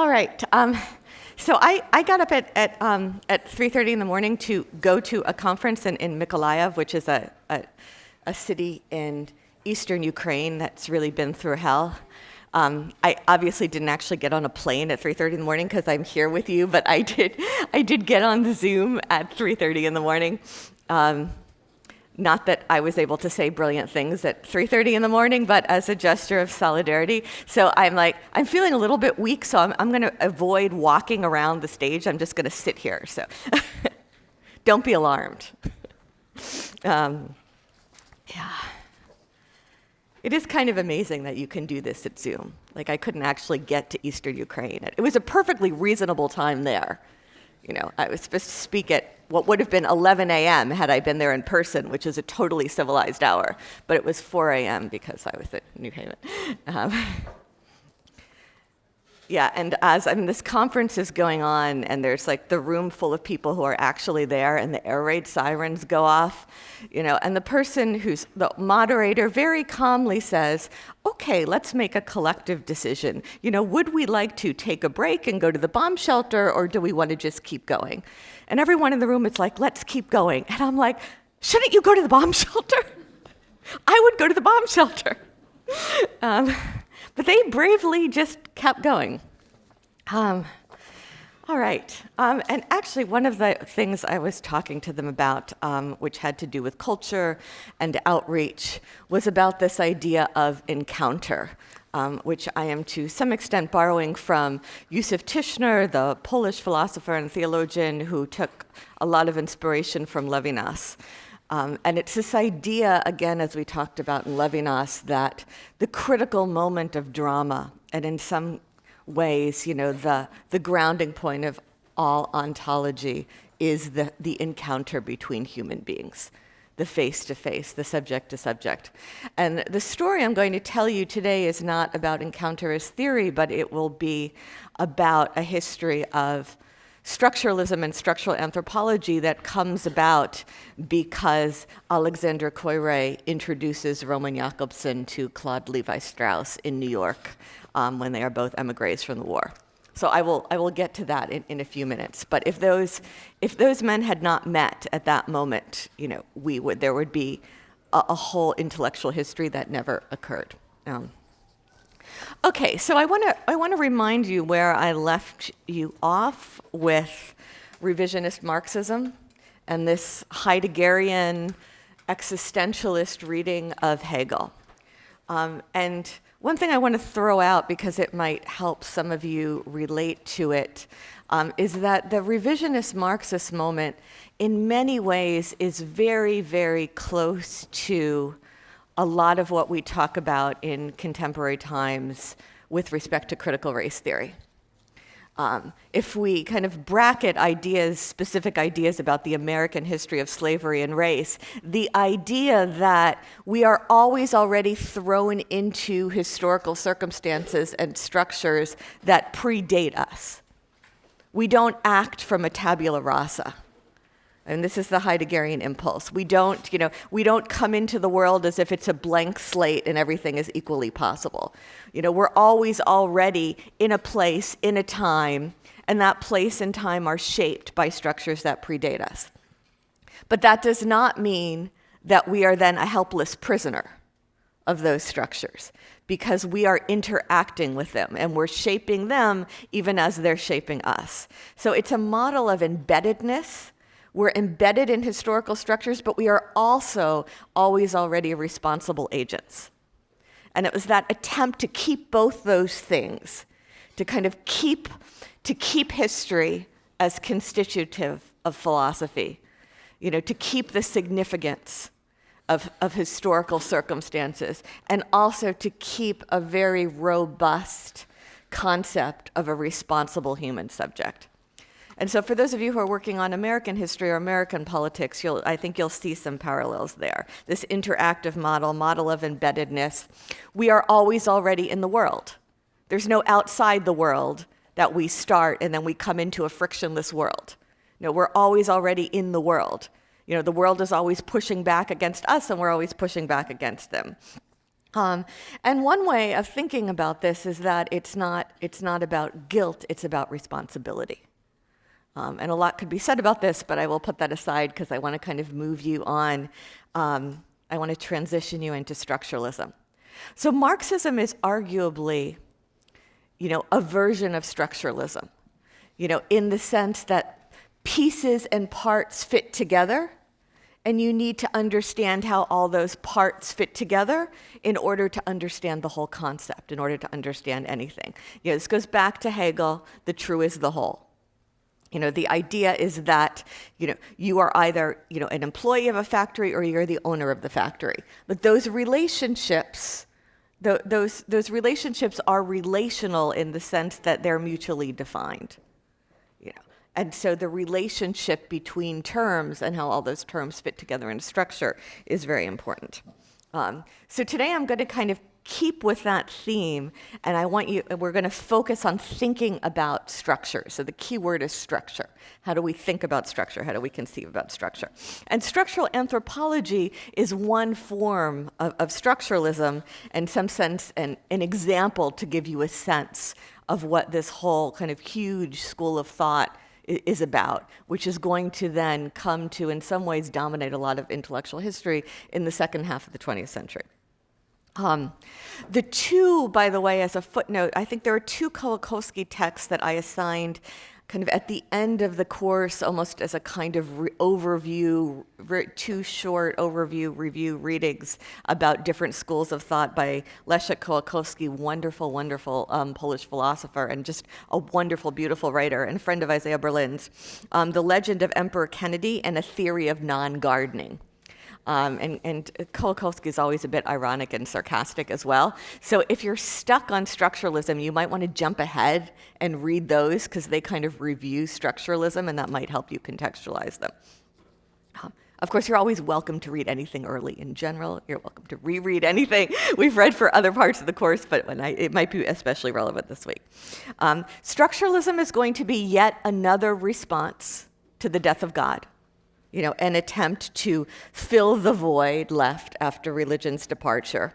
All right. So I got up at 3:30 in the morning to go to a conference in Mykolaiv, which is a city in eastern Ukraine that's really been through hell. I obviously didn't actually get on a plane at 3:30 in the morning because I'm here with you, but I did get on the Zoom at 3:30 in the morning. Not that I was able to say brilliant things at 3:30 in the morning, but as a gesture of solidarity. So I'm feeling a little bit weak, so I'm going to avoid walking around the stage. I'm just going to sit here. So don't be alarmed. Yeah. It is kind of amazing that you can do this at Zoom. I couldn't actually get to Eastern Ukraine. It was a perfectly reasonable time there. I was supposed to speak at what would have been 11 a.m. had I been there in person, which is a totally civilized hour. But it was 4 a.m. because I was at New Haven. Yeah, and as this conference is going on, and there's the room full of people who are actually there, and the air raid sirens go off, and the person who's the moderator very calmly says, okay, let's make a collective decision. Would we like to take a break and go to the bomb shelter, or do we want to just keep going? And everyone in the room is like, let's keep going. And I'm like, shouldn't you go to the bomb shelter? I would go to the bomb shelter. But they bravely just kept going. All right. And actually, one of the things I was talking to them about, which had to do with culture and outreach, was about this idea of encounter, which I am to some extent borrowing from Józef Tischner, the Polish philosopher and theologian who took a lot of inspiration from Levinas. And it's this idea, again, as we talked about in Levinas, that the critical moment of drama, and in some ways, the grounding point of all ontology is the encounter between human beings, the face-to-face, the subject-to-subject. And the story I'm going to tell you today is not about encounter as theory, but it will be about a history of structuralism and structural anthropology that comes about because Alexander Koyré introduces Roman Jakobson to Claude Levi-Strauss in New York when they are both emigres from the war. So I will get to that in a few minutes. But if those men had not met at that moment, there would be a whole intellectual history that never occurred. Okay, so I want to remind you where I left you off with revisionist Marxism and this Heideggerian existentialist reading of Hegel. And one thing I want to throw out, because it might help some of you relate to it, is that the revisionist Marxist moment in many ways is very, very close to a lot of what we talk about in contemporary times with respect to critical race theory. If we kind of bracket specific ideas about the American history of slavery and race, the idea that we are always already thrown into historical circumstances and structures that predate us. We don't act from a tabula rasa. And this is the Heideggerian impulse. We don't come into the world as if it's a blank slate and everything is equally possible. We're always already in a place, in a time, and that place and time are shaped by structures that predate us. But that does not mean that we are then a helpless prisoner of those structures, because we are interacting with them and we're shaping them even as they're shaping us. So it's a model of embeddedness. We're embedded in historical structures, but we are also always already responsible agents. And it was that attempt to keep both those things, to kind of keep history as constitutive of philosophy, to keep the significance of historical circumstances, and also to keep a very robust concept of a responsible human subject. And so for those of you who are working on American history or American politics, I think you'll see some parallels there. This interactive model of embeddedness. We are always already in the world. There's no outside the world that we start and then we come into a frictionless world. No, we're always already in the world. The world is always pushing back against us and we're always pushing back against them. And one way of thinking about this is that it's not about guilt, it's about responsibility. And a lot could be said about this, but I will put that aside because I want to kind of move you on. I want to transition you into structuralism. So Marxism is arguably, a version of structuralism, in the sense that pieces and parts fit together, and you need to understand how all those parts fit together in order to understand the whole concept, in order to understand anything. This goes back to Hegel, the true is the whole. The idea is that, you are either, an employee of a factory or you're the owner of the factory. But those relationships, those relationships are relational in the sense that they're mutually defined. And so the relationship between terms and how all those terms fit together in a structure is very important. So today I'm going to kind of keep with that theme, and we're going to focus on thinking about structure. So the key word is structure. How do we think about structure? How do we conceive about structure? And structural anthropology is one form of structuralism, in some sense, an example to give you a sense of what this whole kind of huge school of thought is about, which is going to then come to, in some ways, dominate a lot of intellectual history in the second half of the 20th century. The two, by the way, as a footnote, I think there are two Kolakowski texts that I assigned kind of at the end of the course, almost as a kind of overview, two short overview review readings about different schools of thought by Leszek Kolakowski, wonderful, wonderful Polish philosopher, and just a wonderful, beautiful writer, and friend of Isaiah Berlin's, The Legend of Emperor Kennedy and a Theory of Non-Gardening. And Kolakowski is always a bit ironic and sarcastic as well. So if you're stuck on structuralism, you might want to jump ahead and read those because they kind of review structuralism, and that might help you contextualize them. Of course, you're always welcome to read anything early in general. You're welcome to reread anything we've read for other parts of the course, but it might be especially relevant this week. Structuralism is going to be yet another response to the death of God. An attempt to fill the void left after religion's departure.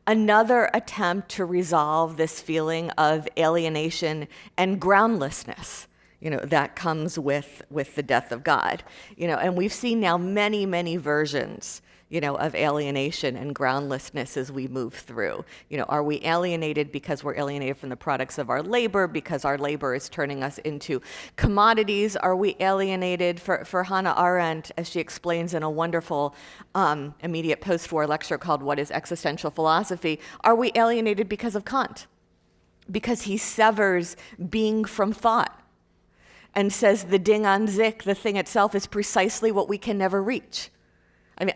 Another attempt to resolve this feeling of alienation and groundlessness, that comes with the death of God. And we've seen now many, many versions, of alienation and groundlessness as we move through. Are we alienated because we're alienated from the products of our labor, because our labor is turning us into commodities? Are we alienated, for Hannah Arendt, as she explains in a wonderful immediate post-war lecture called What is Existential Philosophy? Are we alienated because of Kant? Because he severs being from thought and says the Ding an sich, the thing itself, is precisely what we can never reach.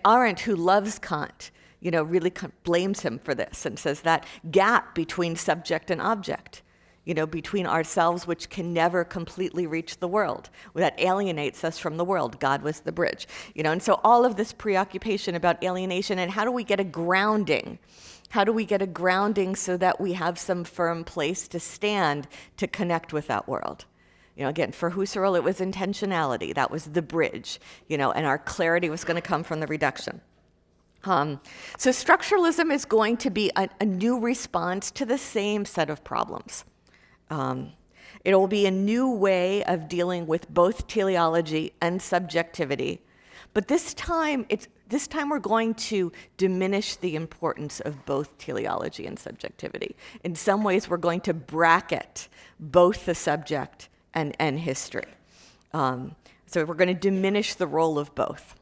Arendt, who loves Kant, really blames him for this and says that gap between subject and object, between ourselves, which can never completely reach the world, that alienates us from the world. God was the bridge, and so all of this preoccupation about alienation and how do we get a grounding? How do we get a grounding so that we have some firm place to stand to connect with that world? Again, for Husserl, it was intentionality. That was the bridge, and our clarity was going to come from the reduction. So structuralism is going to be a new response to the same set of problems. It will be a new way of dealing with both teleology and subjectivity. But this time we're going to diminish the importance of both teleology and subjectivity. In some ways, we're going to bracket both the subject and history. So we're going to diminish the role of both.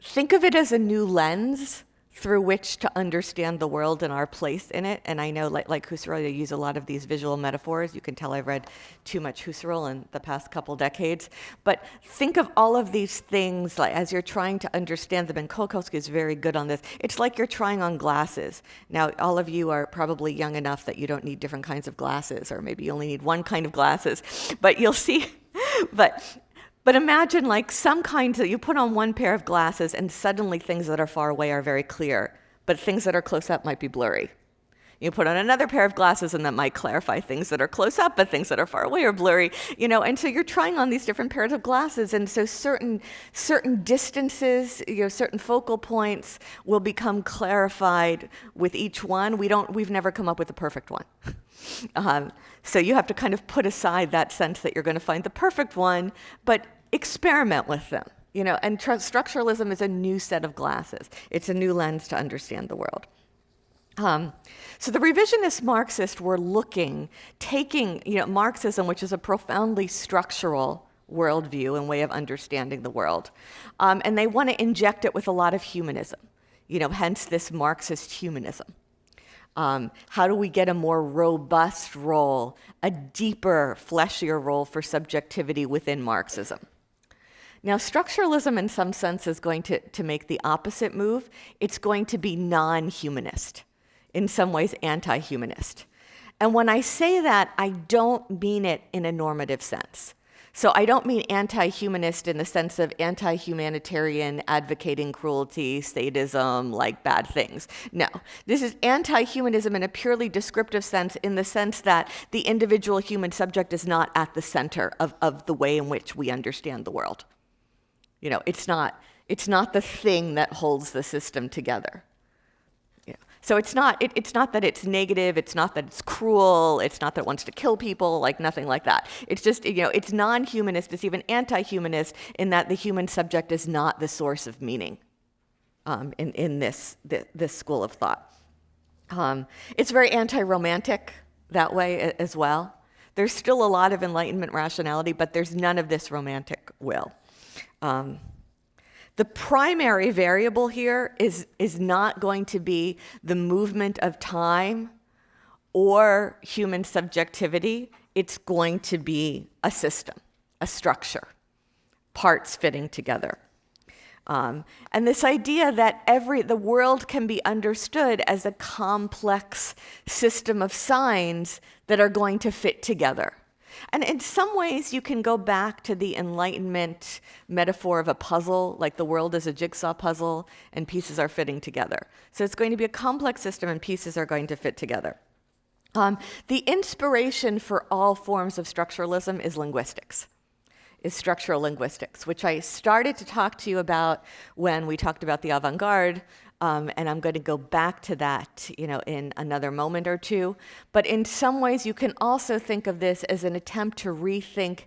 Think of it as a new lens through which to understand the world and our place in it. And I know, like Husserl, they use a lot of these visual metaphors. You can tell I've read too much Husserl in the past couple decades. But think of all of these things as you're trying to understand them, and Kolakowski is very good on this. It's like you're trying on glasses. Now, all of you are probably young enough that you don't need different kinds of glasses, or maybe you only need one kind of glasses. But you'll see, But imagine some kinds that you put on one pair of glasses and suddenly things that are far away are very clear, but things that are close up might be blurry. You put on another pair of glasses and that might clarify things that are close up, but things that are far away are blurry, and so you're trying on these different pairs of glasses, and so certain distances, certain focal points will become clarified with each one. We've never come up with a perfect one. So you have to kind of put aside that sense that you're going to find the perfect one, but experiment with them. And structuralism is a new set of glasses. It's a new lens to understand the world. So the revisionist Marxists were taking Marxism, which is a profoundly structural worldview and way of understanding the world, and they want to inject it with a lot of humanism, hence this Marxist humanism. How do we get a more robust role, a deeper, fleshier role for subjectivity within Marxism? Now, structuralism in some sense is going to make the opposite move. It's going to be non-humanist, in some ways anti-humanist. And when I say that, I don't mean it in a normative sense. So I don't mean anti-humanist in the sense of anti-humanitarian, advocating cruelty, sadism, like bad things. No, this is anti-humanism in a purely descriptive sense, in the sense that the individual human subject is not at the center of the way in which we understand the world. It's not the thing that holds the system together. So it's not that it's negative, it's not that it's cruel, it's not that it wants to kill people, like nothing like that. It's just, it's non-humanist, it's even anti-humanist in that the human subject is not the source of meaning in this school of thought. It's very anti-romantic that way as well. There's still a lot of Enlightenment rationality, but there's none of this romantic will. The primary variable here is not going to be the movement of time or human subjectivity. It's going to be a system, a structure, parts fitting together. And this idea that the world can be understood as a complex system of signs that are going to fit together. And in some ways, you can go back to the Enlightenment metaphor of a puzzle, like the world is a jigsaw puzzle and pieces are fitting together. So it's going to be a complex system and pieces are going to fit together. The inspiration for all forms of structuralism is linguistics, is structural linguistics, which I started to talk to you about when we talked about the avant-garde. And I'm going to go back to that, in another moment or two. But in some ways, you can also think of this as an attempt to rethink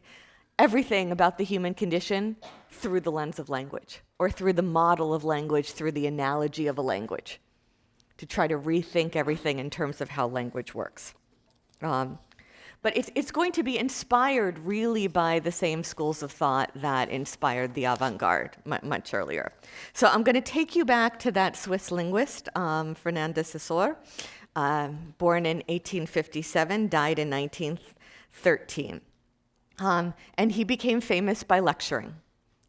everything about the human condition through the lens of language, or through the model of language, through the analogy of a language, to try to rethink everything in terms of how language works. But it's going to be inspired really by the same schools of thought that inspired the avant-garde much earlier. So I'm going to take you back to that Swiss linguist, Fernand de Saussure, born in 1857, died in 1913. And he became famous by lecturing.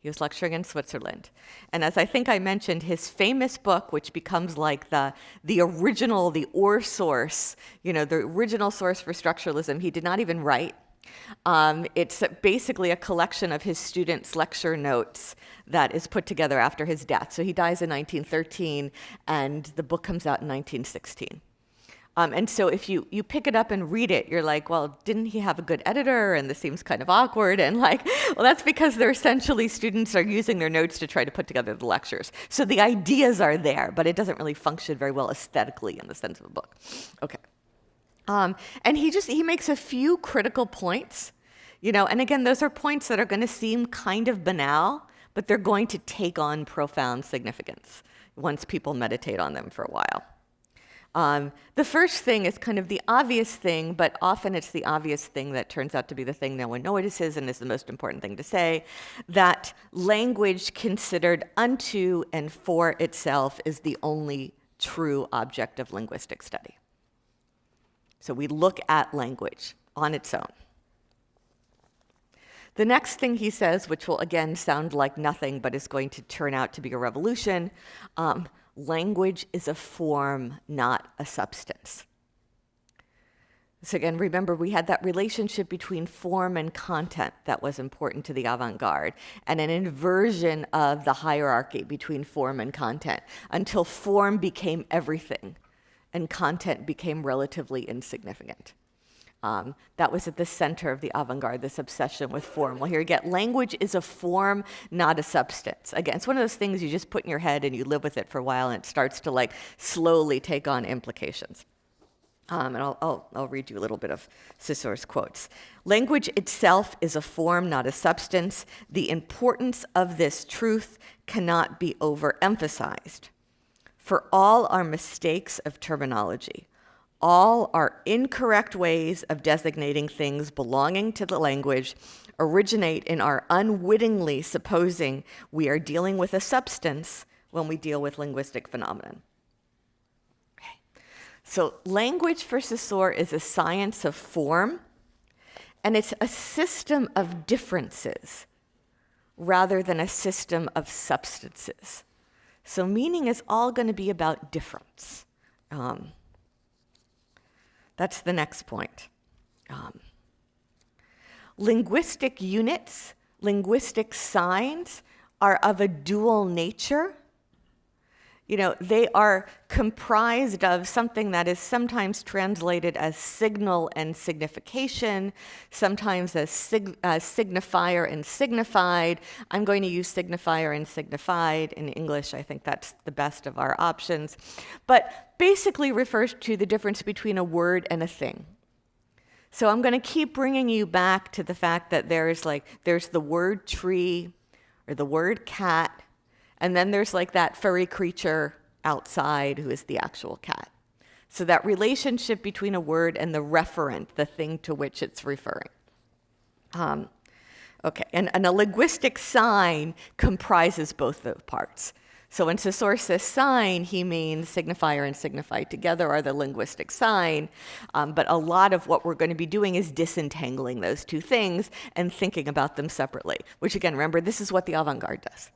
He was lecturing in Switzerland. And as I think I mentioned, his famous book, which becomes like the original, the ore source, the original source for structuralism, he did not even write. It's basically a collection of his students' lecture notes that is put together after his death. So he dies in 1913, and the book comes out in 1916. And so if you pick it up and read it, you're like, well, didn't he have a good editor? And this seems kind of awkward. And well, that's because students are using their notes to try to put together the lectures. So the ideas are there, but it doesn't really function very well aesthetically in the sense of a book. Okay. And he makes a few critical points, and again, those are points that are going to seem kind of banal, but they're going to take on profound significance once people meditate on them for a while. The first thing is kind of the obvious thing, but often it's the obvious thing that turns out to be the thing no one notices and is the most important thing to say, that language considered unto and for itself is the only true object of linguistic study. So we look at language on its own. The next thing he says, which will again sound like nothing, but is going to turn out to be a revolution, language is a form, not a substance. So again, remember, we had that relationship between form and content that was important to the avant-garde, and an inversion of the hierarchy between form and content until form became everything and content became relatively insignificant. That was at the center of the avant-garde, this obsession with form. Well, here you get language is a form, not a substance. Again, it's one of those things you just put in your head and you live with it for a while and it starts to like slowly take on implications. And I'll read you a little bit of Saussure's quotes. Language itself is a form, not a substance. The importance of this truth cannot be overemphasized. For all our mistakes of terminology, all our incorrect ways of designating things belonging to the language originate in our unwittingly supposing we are dealing with a substance when we deal with linguistic phenomenon. Okay. So language for Saussure is a science of form, and it's a system of differences rather than a system of substances. So meaning is all going to be about difference. That's the next point. Linguistic units, linguistic signs are of a dual nature. You know, they are comprised of something that is sometimes translated as signal and signification, sometimes as signifier and signified. I'm going to use signifier and signified in English. I think that's the best of our options. But basically refers to the difference between a word and a thing. So I'm going to keep bringing you back to the fact that there's the word tree or the word cat, and then there's like that furry creature outside who is the actual cat. So that relationship between a word and the referent, the thing to which it's referring. Okay, and a linguistic sign comprises both those parts. So when Saussure says sign, he means signifier and signified together are the linguistic sign, but a lot of what we're going to be doing is disentangling those two things and thinking about them separately, which again, remember, this is what the avant-garde does.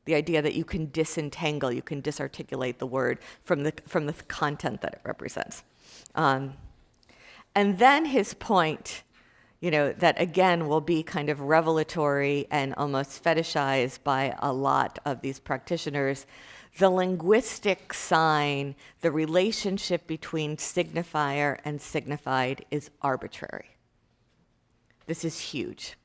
The idea that you can disentangle, you can disarticulate the word from the content that it represents. And then his point, you know, that again will be kind of revelatory and almost fetishized by a lot of these practitioners. The linguistic sign, the relationship between signifier and signified is arbitrary. This is huge.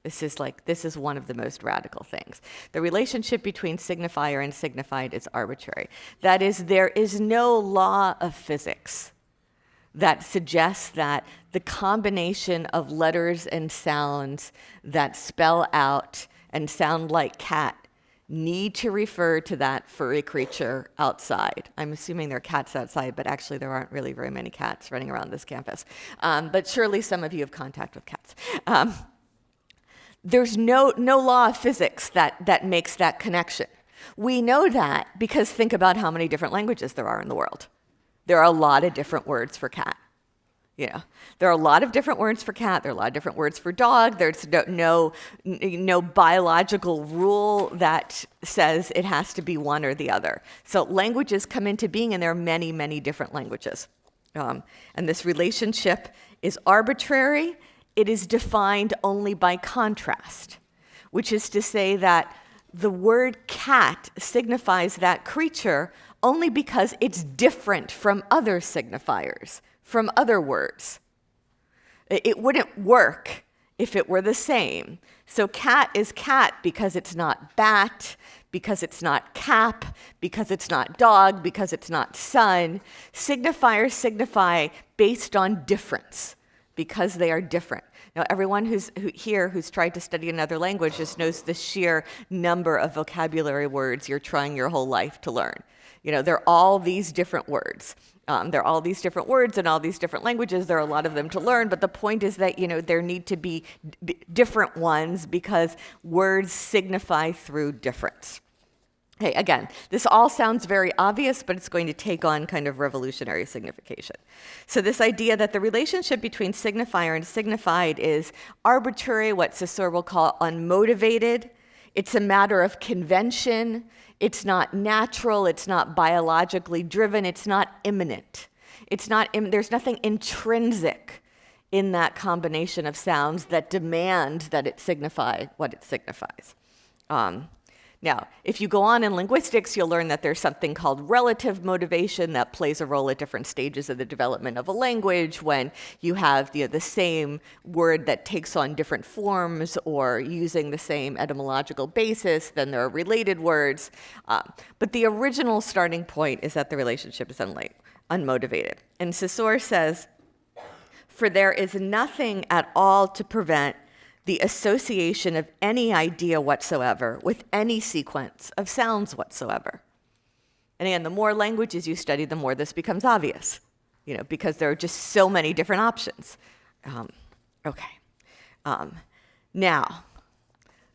This is one of the most radical things. The relationship between signifier and signified is arbitrary. That is, there is no law of physics that suggests that the combination of letters and sounds that spell out and sound like cat need to refer to that furry creature outside. I'm assuming there are cats outside, but actually there aren't really very many cats running around this campus. But surely some of you have contact with cats. There's no law of physics that makes that connection. We know that because think about how many different languages there are in the world. There are a lot of different words for cat. You know, there are a lot of different words for cat. There are a lot of different words for dog. There's no biological rule that says it has to be one or the other. So languages come into being, and there are many, many different languages. And this relationship is arbitrary. It is defined only by contrast, which is to say that the word cat signifies that creature only because it's different from other signifiers, from other words. It wouldn't work if it were the same. So cat is cat because it's not bat, because it's not cap, because it's not dog, because it's not sun. Signifiers signify based on difference, because they are different. Now, everyone who's tried to study another language just knows the sheer number of vocabulary words you're trying your whole life to learn. You know, there are all these different words. There are all these different words in all these different languages. There are a lot of them to learn, but the point is that, you know, there need to be different ones because words signify through difference. Okay, again, this all sounds very obvious, but it's going to take on kind of revolutionary signification. So this idea that the relationship between signifier and signified is arbitrary, what Saussure will call unmotivated. It's a matter of convention. It's not natural. It's not biologically driven. It's not immanent. There's nothing intrinsic in that combination of sounds that demands that it signify what it signifies. Now, if you go on in linguistics, you'll learn that there's something called relative motivation that plays a role at different stages of the development of a language when you have the same word that takes on different forms or using the same etymological basis, then there are related words. But the original starting point is that the relationship is unmotivated. And Saussure says, "For there is nothing at all to prevent the association of any idea whatsoever with any sequence of sounds whatsoever." And again, the more languages you study, the more this becomes obvious, because there are just so many different options. Now,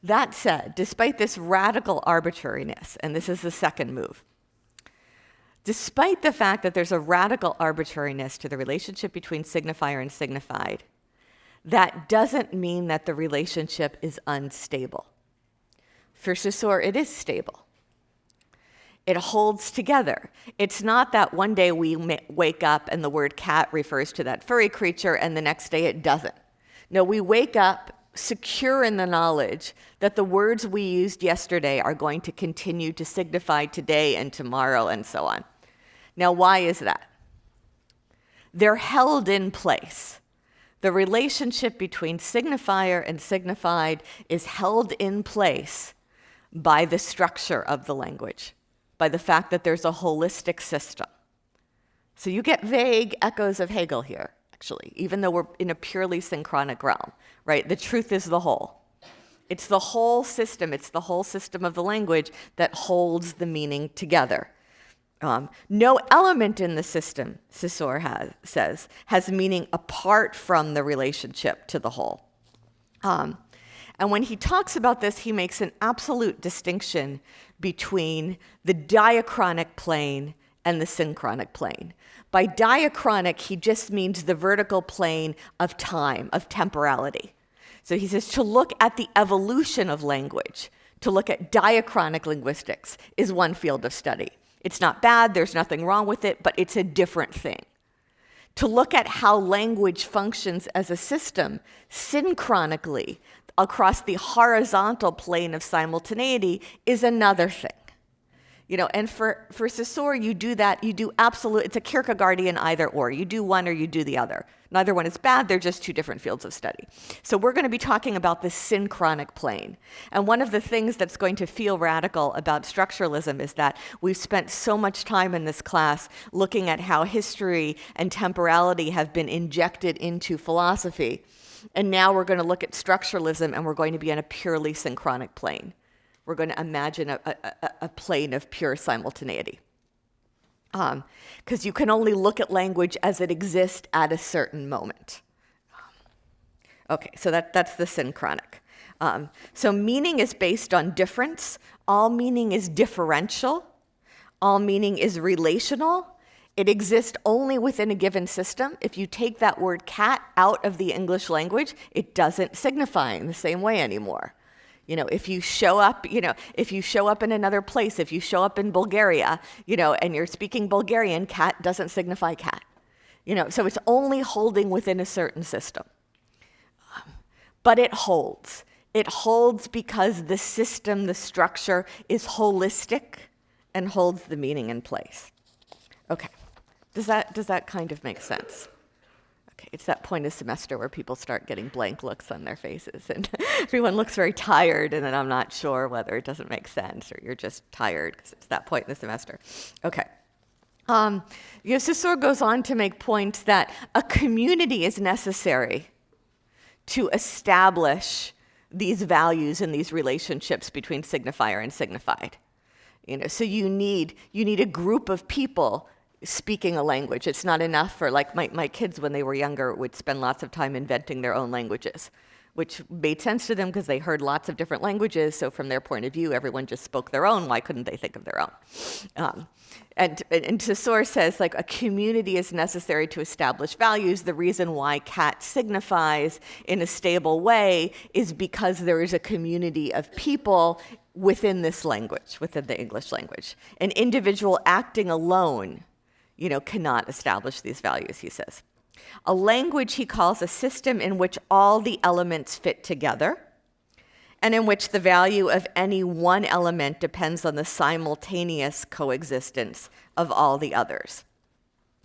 that said, despite this radical arbitrariness, and this is the second move, despite the fact that there's a radical arbitrariness to the relationship between signifier and signified, that doesn't mean that the relationship is unstable. For Saussure, it is stable. It holds together. It's not that one day we wake up and the word cat refers to that furry creature and the next day it doesn't. No, we wake up secure in the knowledge that the words we used yesterday are going to continue to signify today and tomorrow and so on. Now, why is that? They're held in place. The relationship between signifier and signified is held in place by the structure of the language, by the fact that there's a holistic system. So you get vague echoes of Hegel here, actually, even though we're in a purely synchronic realm, right? The truth is the whole. It's the whole system. It's the whole system of the language that holds the meaning together. No element in the system, Saussure says, has meaning apart from the relationship to the whole. And when he talks about this, he makes an absolute distinction between the diachronic plane and the synchronic plane. By diachronic, he just means the vertical plane of time, of temporality. So he says to look at the evolution of language, to look at diachronic linguistics is one field of study. It's not bad, there's nothing wrong with it, but it's a different thing. To look at how language functions as a system synchronically across the horizontal plane of simultaneity is another thing. And for Saussure, you do that, it's a Kierkegaardian either or. You do one or you do the other. Neither one is bad, they're just two different fields of study. So we're going to be talking about the synchronic plane. And one of the things that's going to feel radical about structuralism is that we've spent so much time in this class looking at how history and temporality have been injected into philosophy. And now we're going to look at structuralism and we're going to be on a purely synchronic plane. We're going to imagine a plane of pure simultaneity. Because you can only look at language as it exists at a certain moment. Okay, so that's the synchronic. So meaning is based on difference. All meaning is differential. All meaning is relational. It exists only within a given system. If you take that word cat out of the English language, it doesn't signify in the same way anymore. If you show up in another place, if you show up in Bulgaria, and you're speaking Bulgarian, cat doesn't signify cat. So it's only holding within a certain system. But it holds. It holds because the system, the structure, is holistic and holds the meaning in place. Okay. Does that kind of make sense? Okay, it's that point of semester where people start getting blank looks on their faces and everyone looks very tired and then I'm not sure whether it doesn't make sense or you're just tired because it's that point in the semester. Okay. Saussure goes on to make points that a community is necessary to establish these values and these relationships between signifier and signified. So you need a group of people speaking a language. It's not enough for, like, my kids when they were younger would spend lots of time inventing their own languages, which made sense to them because they heard lots of different languages. So from their point of view, everyone just spoke their own. Why couldn't they think of their own? And Saussure says, like, a community is necessary to establish values. The reason why cat signifies in a stable way is because there is a community of people within this language, within the English language. An individual acting alone cannot establish these values, he says. A language he calls a system in which all the elements fit together and in which the value of any one element depends on the simultaneous coexistence of all the others.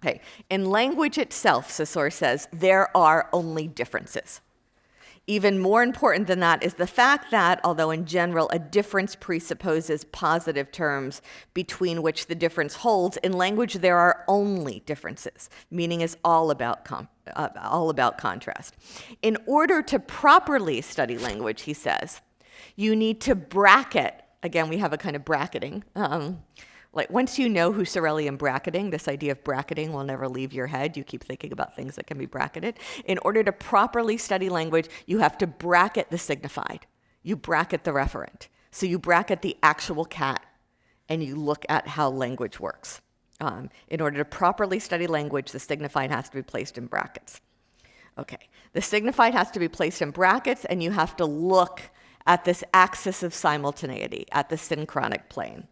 Okay. In language itself, Saussure says, there are only differences. Even more important than that is the fact that, although in general a difference presupposes positive terms between which the difference holds, in language there are only differences. Meaning is all about contrast. In order to properly study language, he says, you need to bracket. Again, we have a kind of bracketing. Like once you know Husserlian bracketing, this idea of bracketing will never leave your head. You keep thinking about things that can be bracketed. In order to properly study language, you have to bracket the signified. You bracket the referent. So you bracket the actual cat, and you look at how language works. In order to properly study language, the signified has to be placed in brackets. Okay, the signified has to be placed in brackets, and you have to look at this axis of simultaneity, at the synchronic plane.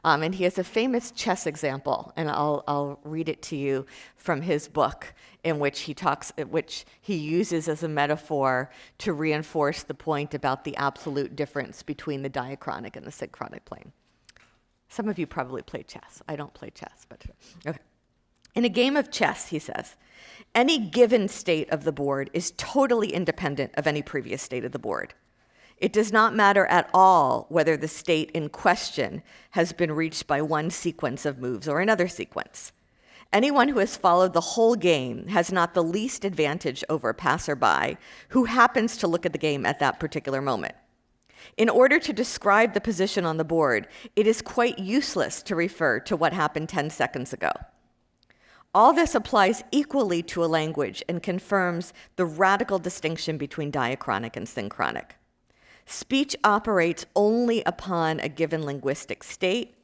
And he has a famous chess example, and I'll read it to you from his book, in which he uses as a metaphor to reinforce the point about the absolute difference between the diachronic and the synchronic plane. Some of you probably play chess. I don't play chess, but okay. In a game of chess, he says, any given state of the board is totally independent of any previous state of the board. It does not matter at all whether the state in question has been reached by one sequence of moves or another sequence. Anyone who has followed the whole game has not the least advantage over a passerby who happens to look at the game at that particular moment. In order to describe the position on the board, it is quite useless to refer to what happened 10 seconds ago. All this applies equally to a language and confirms the radical distinction between diachronic and synchronic. Speech operates only upon a given linguistic state,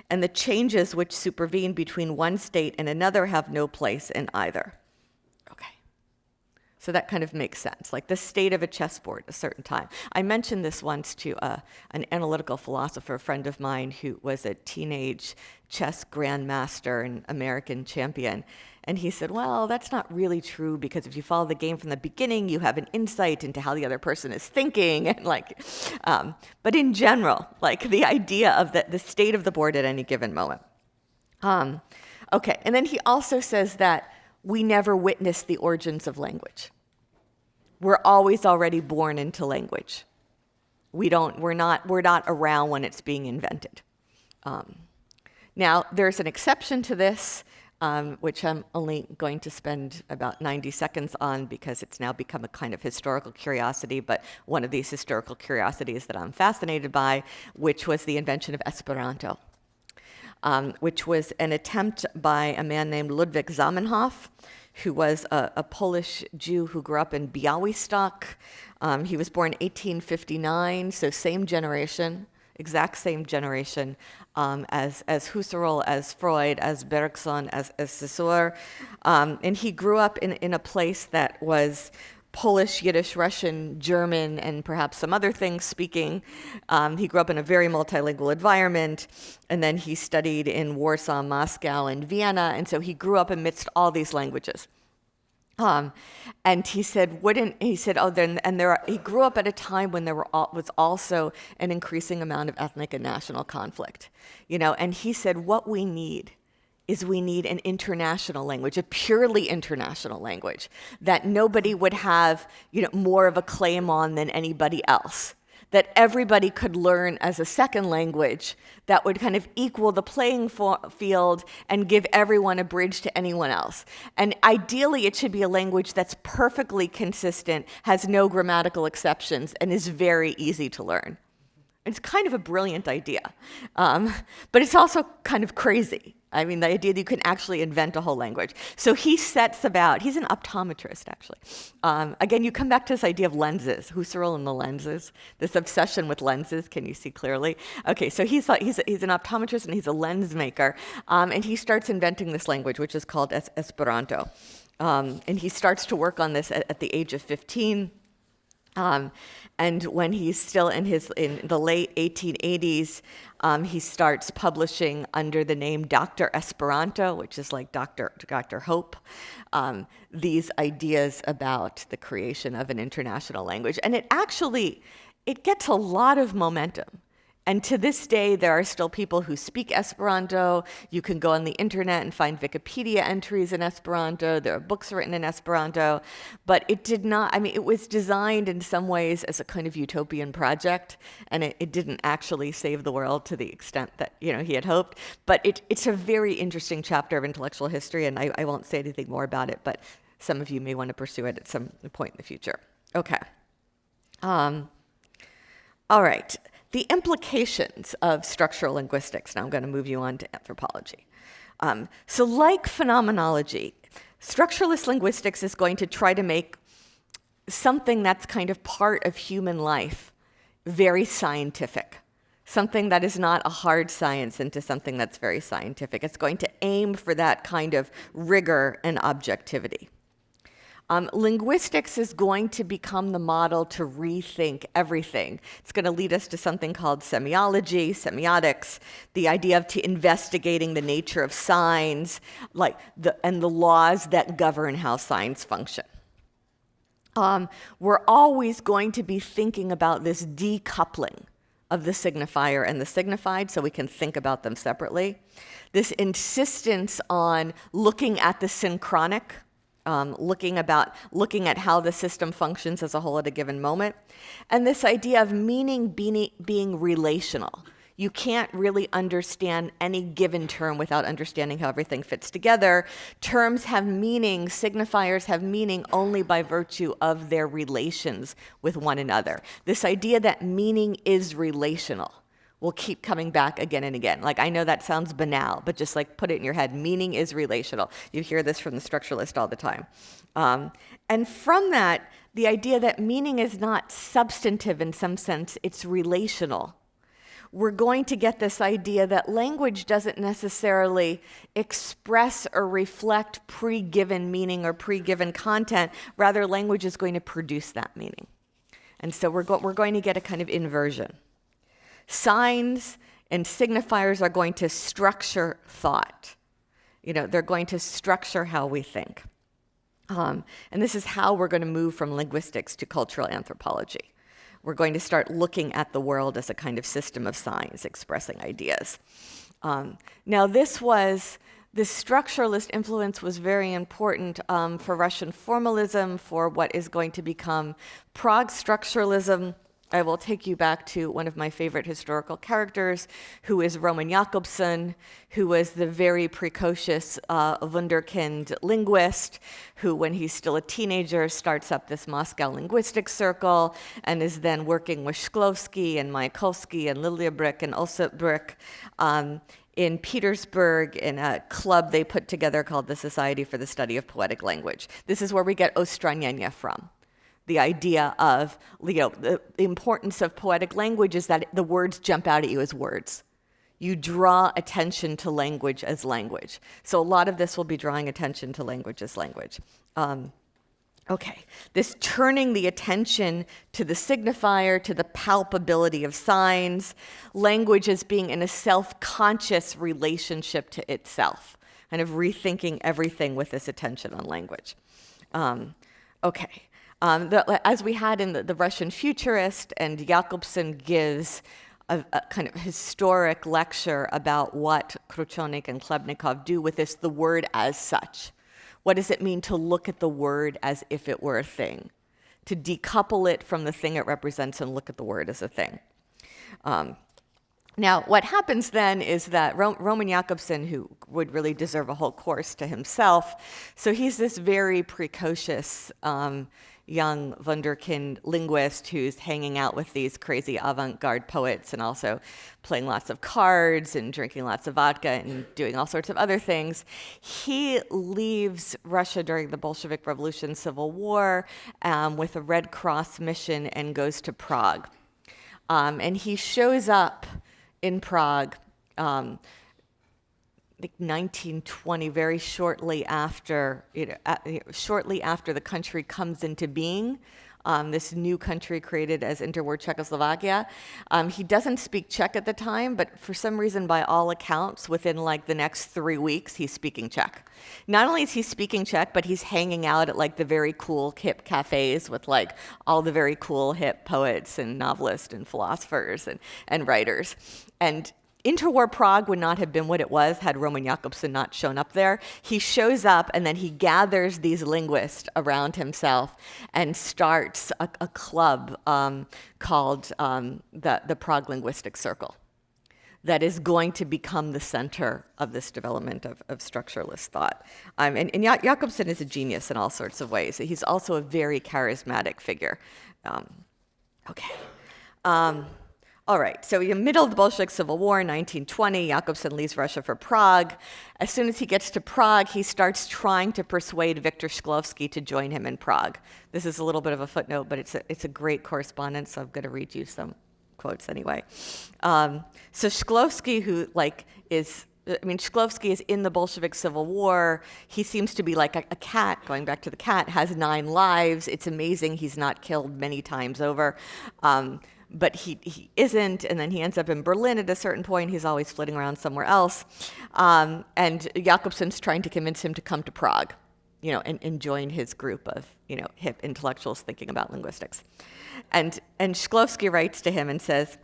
and the changes which supervene between one state and another have no place in either. Okay. So that kind of makes sense, like the state of a chessboard at a certain time. I mentioned this once to an analytical philosopher, a friend of mine who was a teenage chess grandmaster and American champion. And he said, well, that's not really true, because if you follow the game from the beginning, you have an insight into how the other person is thinking. And but in general, like the idea of the state of the board at any given moment. Okay, and then he also says that we never witness the origins of language. We're always already born into language. We're not around when it's being invented. Now, there's an exception to this, which I'm only going to spend about 90 seconds on because it's now become a kind of historical curiosity, but one of these historical curiosities that I'm fascinated by, which was the invention of Esperanto, which was an attempt by a man named Ludwig Zamenhof, who was a Polish Jew who grew up in Białystok. He was born 1859, so same generation, exact same generation as Husserl, as Freud, as Bergson, as Saussure. And he grew up in a place that was Polish, Yiddish, Russian, German, and perhaps some other things speaking. He grew up in a very multilingual environment, and then he studied in Warsaw, Moscow, and Vienna, and so he grew up amidst all these languages. And he said, he grew up at a time when there was also an increasing amount of ethnic and national conflict, and he said, what we need an international language, a purely international language that nobody would have, more of a claim on than anybody else, that everybody could learn as a second language that would kind of equal the playing field and give everyone a bridge to anyone else. And ideally, it should be a language that's perfectly consistent, has no grammatical exceptions, and is very easy to learn. It's kind of a brilliant idea, but it's also kind of crazy. I mean, the idea that you can actually invent a whole language. So he sets about, he's an optometrist, actually. Again, you come back to this idea of lenses, Husserl and the lenses, this obsession with lenses. Can you see clearly? Okay, so he's an optometrist and he's a lens maker, and he starts inventing this language, which is called Esperanto. And he starts to work on this at the age of 15. And when he's still in the late 1880s, he starts publishing under the name Dr. Esperanto, which is like Dr. Hope, these ideas about the creation of an international language. And it actually it gets a lot of momentum. And to this day, there are still people who speak Esperanto. You can go on the internet and find Wikipedia entries in Esperanto. There are books written in Esperanto. But it did not, I mean, it was designed in some ways as a kind of utopian project, and it didn't actually save the world to the extent that, he had hoped. But it's a very interesting chapter of intellectual history, and I won't say anything more about it, but some of you may want to pursue it at some point in the future. Okay. All right. The implications of structural linguistics. Now I'm going to move you on to anthropology. So like phenomenology, structuralist linguistics is going to try to make something that's kind of part of human life very scientific, something that is not a hard science into something that's very scientific. It's going to aim for that kind of rigor and objectivity. Linguistics is going to become the model to rethink everything. It's going to lead us to something called semiology, semiotics, the idea of investigating the nature of signs, and the laws that govern how signs function. We're always going to be thinking about this decoupling of the signifier and the signified, so we can think about them separately. This insistence on looking at the synchronic, looking at how the system functions as a whole at a given moment. And this idea of meaning being relational. You can't really understand any given term without understanding how everything fits together. Terms have meaning, signifiers have meaning only by virtue of their relations with one another. This idea that meaning is relational will keep coming back again and again. I know that sounds banal, but just put it in your head. Meaning is relational. You hear this from the structuralist all the time. And from that, the idea that meaning is not substantive in some sense, it's relational. We're going to get this idea that language doesn't necessarily express or reflect pre-given meaning or pre-given content. Rather, language is going to produce that meaning. And so we're going to get a kind of inversion. Signs and signifiers are going to structure thought. They're going to structure how we think. And this is how we're going to move from linguistics to cultural anthropology. We're going to start looking at the world as a kind of system of signs expressing ideas. Now, this structuralist influence was very important for Russian formalism, for what is going to become Prague structuralism. I will take you back to one of my favorite historical characters, who is Roman Jakobson, who was the very precocious wunderkind linguist, who, when he's still a teenager, starts up this Moscow linguistic circle and is then working with Shklovsky and Mayakovsky and Liljebrick and Osipbrick in Petersburg in a club they put together called the Society for the Study of Poetic Language. This is where we get ostranение from. The idea of, the importance of poetic language is that the words jump out at you as words. You draw attention to language as language. So a lot of this will be drawing attention to language as language. Okay, this turning the attention to the signifier, to the palpability of signs, language as being in a self-conscious relationship to itself, kind of rethinking everything with this attention on language. Okay. As we had in the Russian futurist, and Jakobson gives a kind of historic lecture about what Kruchonik and Klebnikov do with this, the word as such. What does it mean to look at the word as if it were a thing? To decouple it from the thing it represents and look at the word as a thing. Now, what happens then is that Roman Jakobson, who would really deserve a whole course to himself, so he's this very precocious young wunderkind linguist who's hanging out with these crazy avant-garde poets and also playing lots of cards and drinking lots of vodka and doing all sorts of other things. He leaves Russia during the Bolshevik Revolution, Civil War, with a Red Cross mission and goes to Prague. And he shows up in Prague, 1920, very shortly after, shortly after the country comes into being. this new country created as interwar Czechoslovakia. He doesn't speak Czech at the time, but for some reason, by all accounts, within like the next 3 weeks, he's speaking Czech. Not only is he speaking Czech, but he's hanging out at like the very cool, hip cafes with like all the very cool, hip poets and novelists and philosophers and writers. And interwar Prague would not have been what it was had Roman Jakobson not shown up there. He shows up and then he gathers these linguists around himself and starts a club called the Prague Linguistic Circle that is going to become the center of this development of structuralist thought. And Jakobson is a genius in all sorts of ways. He's also a very charismatic figure. All right, so in the middle of the Bolshevik Civil War, 1920, Jakobson leaves Russia for Prague. As soon as he gets to Prague, he starts trying to persuade Viktor Shklovsky to join him in Prague. This is a little bit of a footnote, but it's a great correspondence, so I'm going to read you some quotes anyway. So Shklovsky, Shklovsky is in the Bolshevik Civil War. He seems to be like a cat, going back to the cat, has 9 lives. It's amazing he's not killed many times over. But he isn't, and then he ends up in Berlin at a certain point. He's always flitting around somewhere else. And Jakobson's trying to convince him to come to Prague, and join his group of, hip intellectuals thinking about linguistics. And Shklovsky writes to him and says,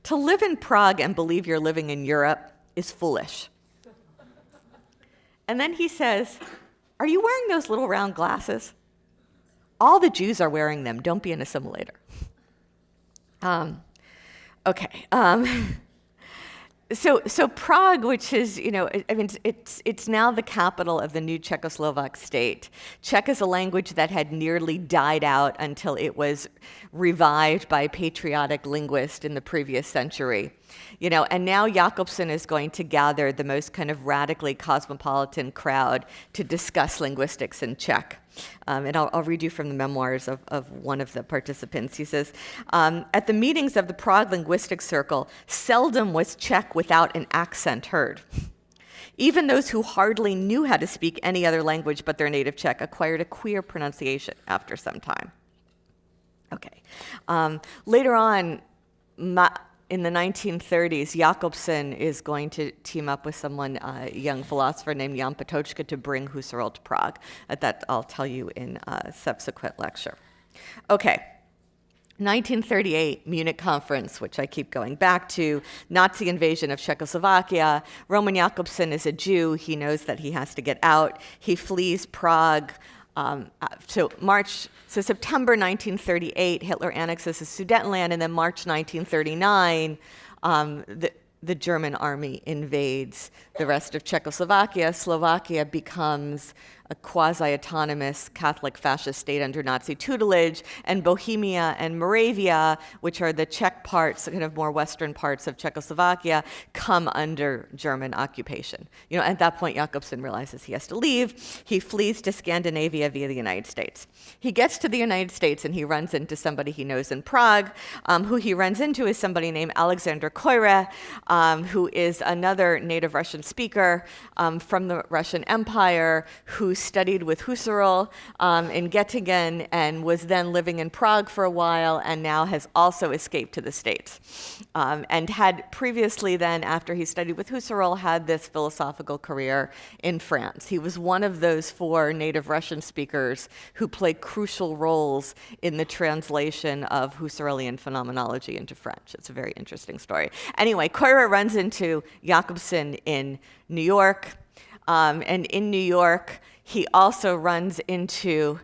"To live in Prague and believe you're living in Europe is foolish." And then he says, "Are you wearing those little round glasses? All the Jews are wearing them. Don't be an assimilator." So Prague, which is, it's now the capital of the new Czechoslovak state. Czech is a language that had nearly died out until it was revived by a patriotic linguist in the previous century. And now Jakobson is going to gather the most kind of radically cosmopolitan crowd to discuss linguistics in Czech. And I'll read you from the memoirs of one of the participants. He says, "At the meetings of the Prague Linguistic Circle, seldom was Czech without an accent heard. Even those who hardly knew how to speak any other language but their native Czech acquired a queer pronunciation after some time." Later on, in the 1930s, Jakobson is going to team up with someone, a young philosopher named Jan Patočka, to bring Husserl to Prague. That I'll tell you in a subsequent lecture. 1938 Munich Conference, which I keep going back to, Nazi invasion of Czechoslovakia. Roman Jakobson is a Jew. He knows that he has to get out. He flees Prague. So September 1938, Hitler annexes the Sudetenland, and then March 1939, the German army invades the rest of Czechoslovakia. Slovakia becomes a quasi-autonomous Catholic fascist state under Nazi tutelage, and Bohemia and Moravia, which are the Czech parts, the kind of more western parts of Czechoslovakia, come under German occupation. At that point, Jakobson realizes he has to leave. He flees to Scandinavia via the United States. He gets to the United States and he runs into somebody he knows in Prague. Who he runs into is somebody named Alexander Koire, who is another native Russian speaker from the Russian Empire, who studied with Husserl in Göttingen and was then living in Prague for a while, and now has also escaped to the States. And had previously then, after he studied with Husserl, had this philosophical career in France. He was one of those 4 native Russian speakers who played crucial roles in the translation of Husserlian phenomenology into French. It's a very interesting story. Anyway, Koire runs into Jakobson in New York, and in New York, he also runs into,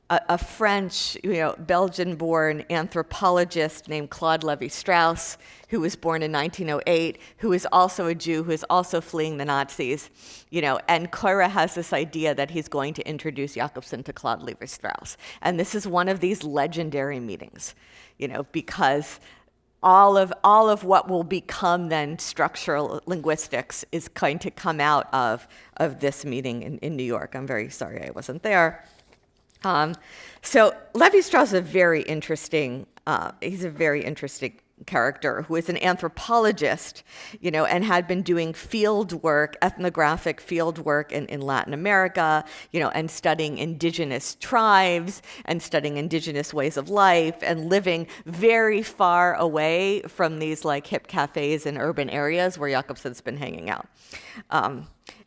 a French, Belgian-born anthropologist named Claude Levi-Strauss, who was born in 1908, who is also a Jew, who is also fleeing the Nazis, and Koire has this idea that he's going to introduce Jakobson to Claude Levi-Strauss. And this is one of these legendary meetings, because all of what will become then structural linguistics is going to come out of this meeting in New York. I'm very sorry I wasn't there. So Levi-Strauss is a very interesting character who is an anthropologist, and had been doing field work, ethnographic field work in Latin America, and studying indigenous tribes and studying indigenous ways of life and living very far away from these like hip cafes in urban areas where Jakobsen's been hanging out.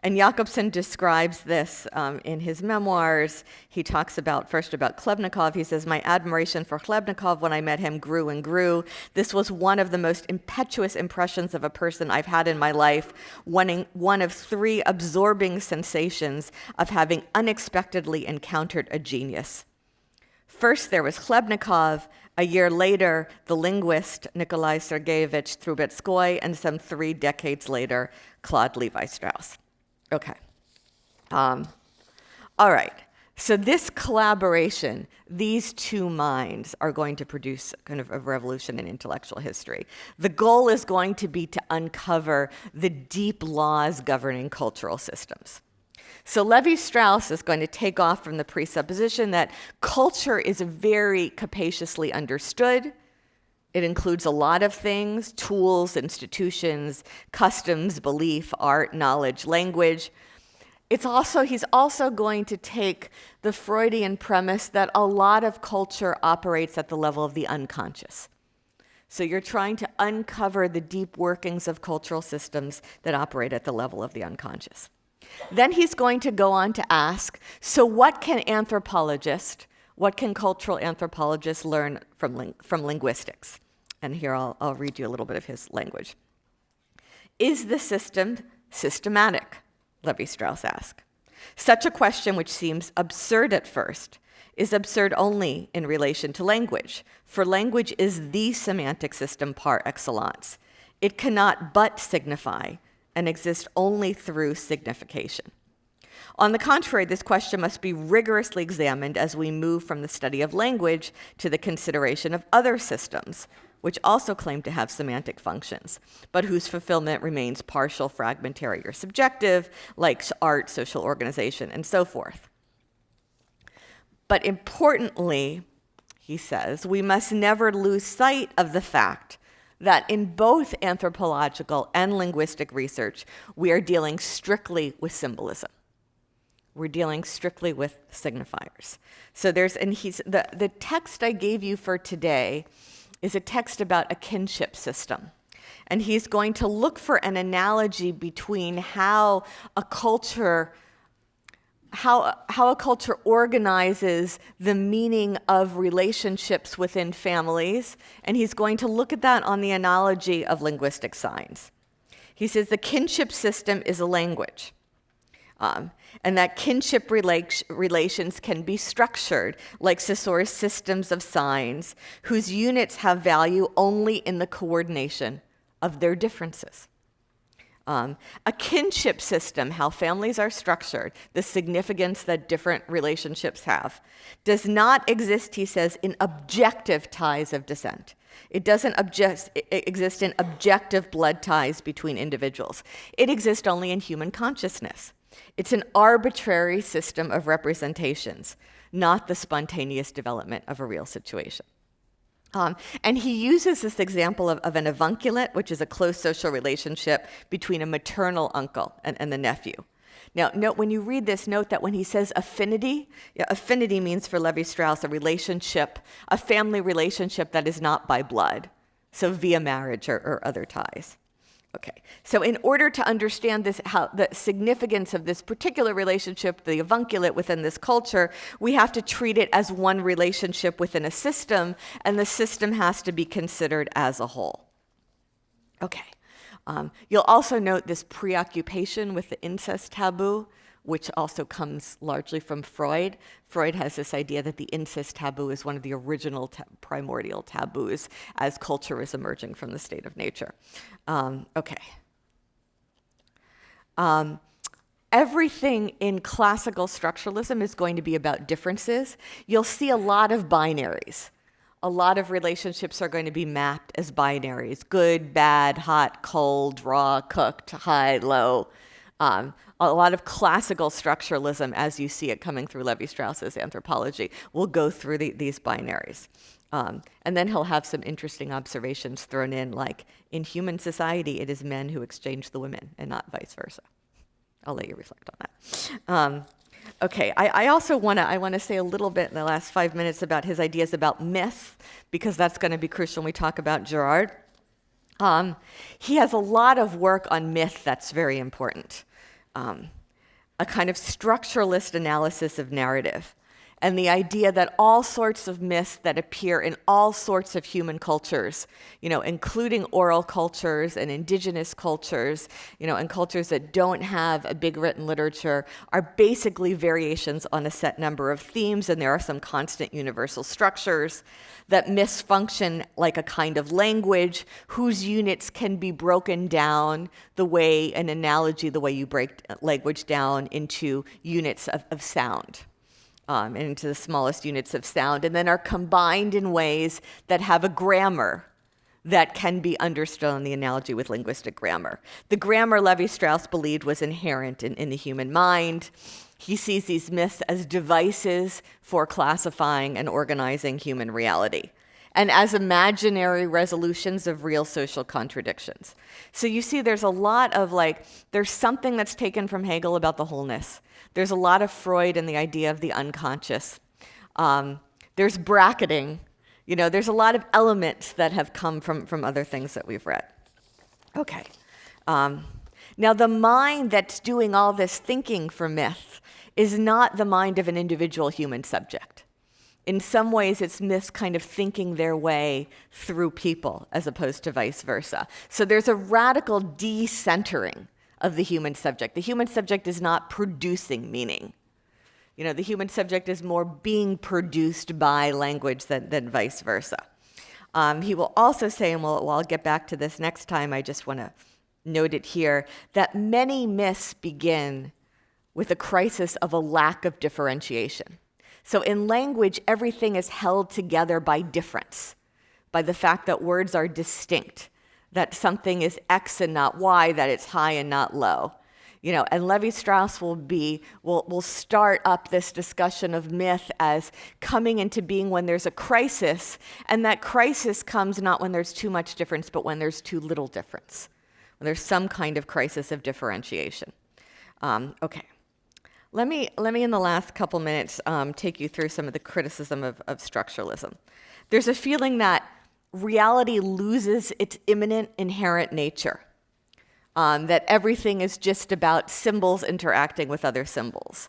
And Jakobsen describes this in his memoirs. He talks first about Chlebnikov. He says, "My admiration for Chlebnikov when I met him grew and grew. This was one of the most impetuous impressions of a person I've had in my life, one of three absorbing sensations of having unexpectedly encountered a genius. First, there was Chlebnikov. A year later, the linguist Nikolai Sergeyevich Trubetskoy, and some 3 decades later, Claude Levi-Strauss." Okay. All right. So this collaboration, these two minds are going to produce kind of a revolution in intellectual history. The goal is going to be to uncover the deep laws governing cultural systems. So Levi-Strauss is going to take off from the presupposition that culture is very capaciously understood. It includes a lot of things: tools, institutions, customs, belief, art, knowledge, language. He's also going to take the Freudian premise that a lot of culture operates at the level of the unconscious. So you're trying to uncover the deep workings of cultural systems that operate at the level of the unconscious. Then he's going to go on to ask, so what can cultural anthropologists learn from linguistics? And here I'll read you a little bit of his language. Is the system systematic? Levi-Strauss asked. Such a question, which seems absurd at first, is absurd only in relation to language, for language is the semantic system par excellence. It cannot but signify and exist only through signification. On the contrary, this question must be rigorously examined as we move from the study of language to the consideration of other systems, which also claim to have semantic functions, but whose fulfillment remains partial, fragmentary, or subjective, like art, social organization, and so forth. But importantly, he says, we must never lose sight of the fact that in both anthropological and linguistic research, we are dealing strictly with symbolism. We're dealing strictly with signifiers. So the text I gave you for today is a text about a kinship system. And he's going to look for an analogy between how a culture organizes the meaning of relationships within families, and he's going to look at that on the analogy of linguistic signs. He says the kinship system is a language, and that kinship relations can be structured like Saussure's systems of signs, whose units have value only in the coordination of their differences. A kinship system, how families are structured, the significance that different relationships have, does not exist, he says, in objective ties of descent. It doesn't exist in objective blood ties between individuals. It exists only in human consciousness. It's an arbitrary system of representations, not the spontaneous development of a real situation. And he uses this example of an avunculate, which is a close social relationship between a maternal uncle and the nephew. Now, note when you read this, note that when he says affinity, affinity means for Levi-Strauss a relationship, a family relationship that is not by blood, so via marriage or other ties. Okay, so in order to understand the significance of this particular relationship, the avunculate within this culture, we have to treat it as one relationship within a system, and the system has to be considered as a whole. Okay, you'll also note this preoccupation with the incest taboo, which also comes largely from Freud. Freud has this idea that the incest taboo is one of the original primordial taboos as culture is emerging from the state of nature. Everything in classical structuralism is going to be about differences. You'll see a lot of binaries. A lot of relationships are going to be mapped as binaries: good, bad, hot, cold, raw, cooked, high, low. A lot of classical structuralism, as you see it coming through Levi-Strauss's anthropology, will go through these binaries. And then he'll have some interesting observations thrown in, like, in human society, it is men who exchange the women and not vice versa. I'll let you reflect on that. Okay, I also want to say a little bit in the last 5 minutes about his ideas about myth, because that's going to be crucial when we talk about Girard. He has a lot of work on myth that's very important. A kind of structuralist analysis of narrative, and the idea that all sorts of myths that appear in all sorts of human cultures, including oral cultures and indigenous cultures, and cultures that don't have a big written literature, are basically variations on a set number of themes, and there are some constant universal structures, that myths function like a kind of language whose units can be broken down the way you break language down into units of sound. And into the smallest units of sound, and then are combined in ways that have a grammar that can be understood in the analogy with linguistic grammar. The grammar Levi-Strauss believed was inherent in the human mind. He sees these myths as devices for classifying and organizing human reality, and as imaginary resolutions of real social contradictions. So you see there's a lot of there's something that's taken from Hegel about the wholeness. There's a lot of Freud and the idea of the unconscious. There's bracketing. There's a lot of elements that have come from other things that we've read. Okay. Now, the mind that's doing all this thinking for myth is not the mind of an individual human subject. In some ways, it's myths kind of thinking their way through people as opposed to vice versa. So there's a radical decentering of the human subject. The human subject is not producing meaning. The human subject is more being produced by language than vice versa. He will also say, and I'll get back to this next time, I just want to note it here, that many myths begin with a crisis of a lack of differentiation. So in language, everything is held together by difference, by the fact that words are distinct, that something is X and not Y, that it's high and not low. And Levi-Strauss will start up this discussion of myth as coming into being when there's a crisis, and that crisis comes not when there's too much difference, but when there's too little difference, when there's some kind of crisis of differentiation. Okay. Let me in the last couple minutes take you through some of the criticism of structuralism. There's a feeling that reality loses its immanent inherent nature, that everything is just about symbols interacting with other symbols.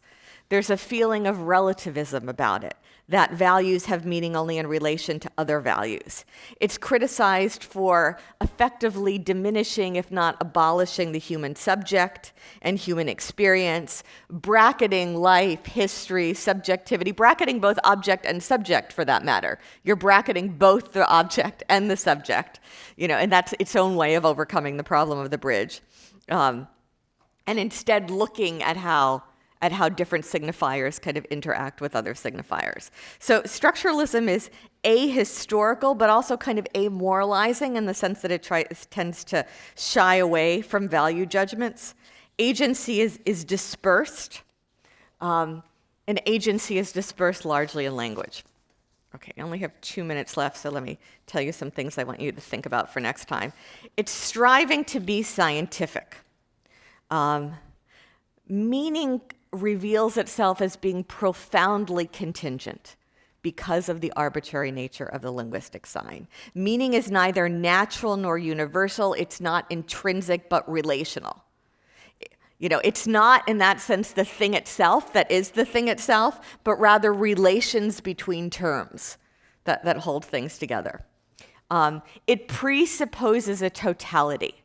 There's a feeling of relativism about it, that values have meaning only in relation to other values. It's criticized for effectively diminishing, if not abolishing, the human subject and human experience, bracketing life, history, subjectivity, bracketing both object and subject for that matter. You're bracketing both the object and the subject, and that's its own way of overcoming the problem of the bridge. And instead looking at how different signifiers kind of interact with other signifiers. So structuralism is ahistorical, but also kind of amoralizing in the sense that it tends to shy away from value judgments. Agency is dispersed, and agency is dispersed largely in language. Okay, I only have 2 minutes left, so let me tell you some things I want you to think about for next time. It's striving to be scientific. Meaning reveals itself as being profoundly contingent because of the arbitrary nature of the linguistic sign. Meaning is neither natural nor universal. It's not intrinsic but relational. It's not in that sense the thing itself that is the thing itself, but rather relations between terms that hold things together. It presupposes a totality.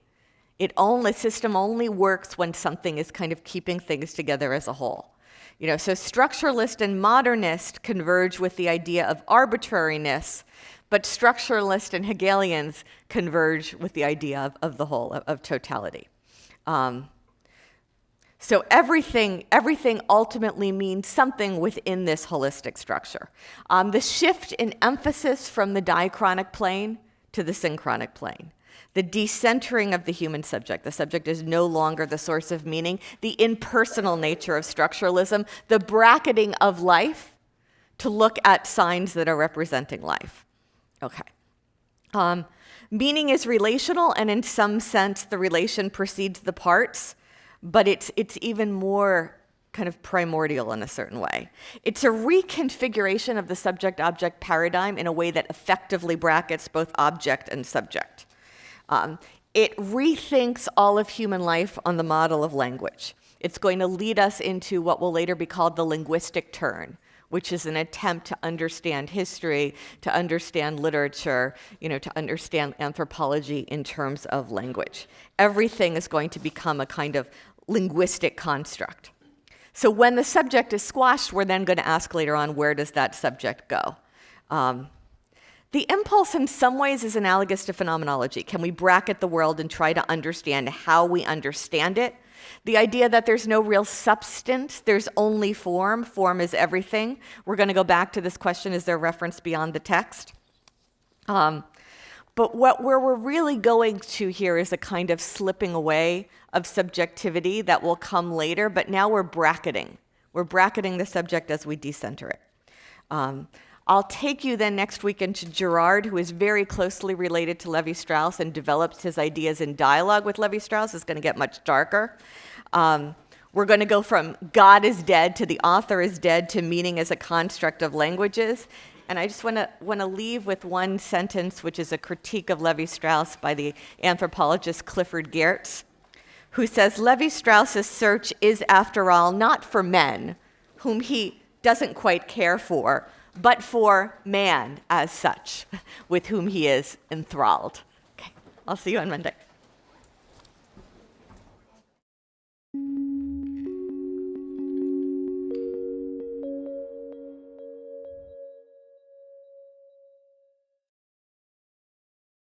System only works when something is kind of keeping things together as a whole. So structuralist and modernist converge with the idea of arbitrariness, but structuralist and Hegelians converge with the idea of the whole, of totality. So everything ultimately means something within this holistic structure. The shift in emphasis from the diachronic plane to the synchronic plane. the decentering of the human subject. The subject is no longer the source of meaning, the impersonal nature of structuralism, the bracketing of life to look at signs that are representing life. Okay. Meaning is relational, and in some sense, the relation precedes the parts, but it's even more kind of primordial in a certain way. It's a reconfiguration of the subject-object paradigm in a way that effectively brackets both object and subject. It rethinks all of human life on the model of language. It's going to lead us into what will later be called the linguistic turn, which is an attempt to understand history, to understand literature, to understand anthropology in terms of language. Everything is going to become a kind of linguistic construct. So when the subject is squashed, we're then going to ask later on, where does that subject go? The impulse in some ways is analogous to phenomenology. Can we bracket the world and try to understand how we understand it? The idea that there's no real substance, there's only form. Form is everything. We're going to go back to this question, is there reference beyond the text? But where we're really going to here is a kind of slipping away of subjectivity that will come later, but now we're bracketing. We're bracketing the subject as we decenter it. I'll take you then next week into Girard, who is very closely related to Levi-Strauss and develops his ideas in dialogue with Levi-Strauss. It's going to get much darker. We're going to go from God is dead to the author is dead to meaning as a construct of languages. And I just want to leave with one sentence, which is a critique of Levi-Strauss by the anthropologist Clifford Geertz, who says, Levi-Strauss's search is, after all, not for men, whom he doesn't quite care for, but for man as such, with whom he is enthralled. Okay, I'll see you on Monday.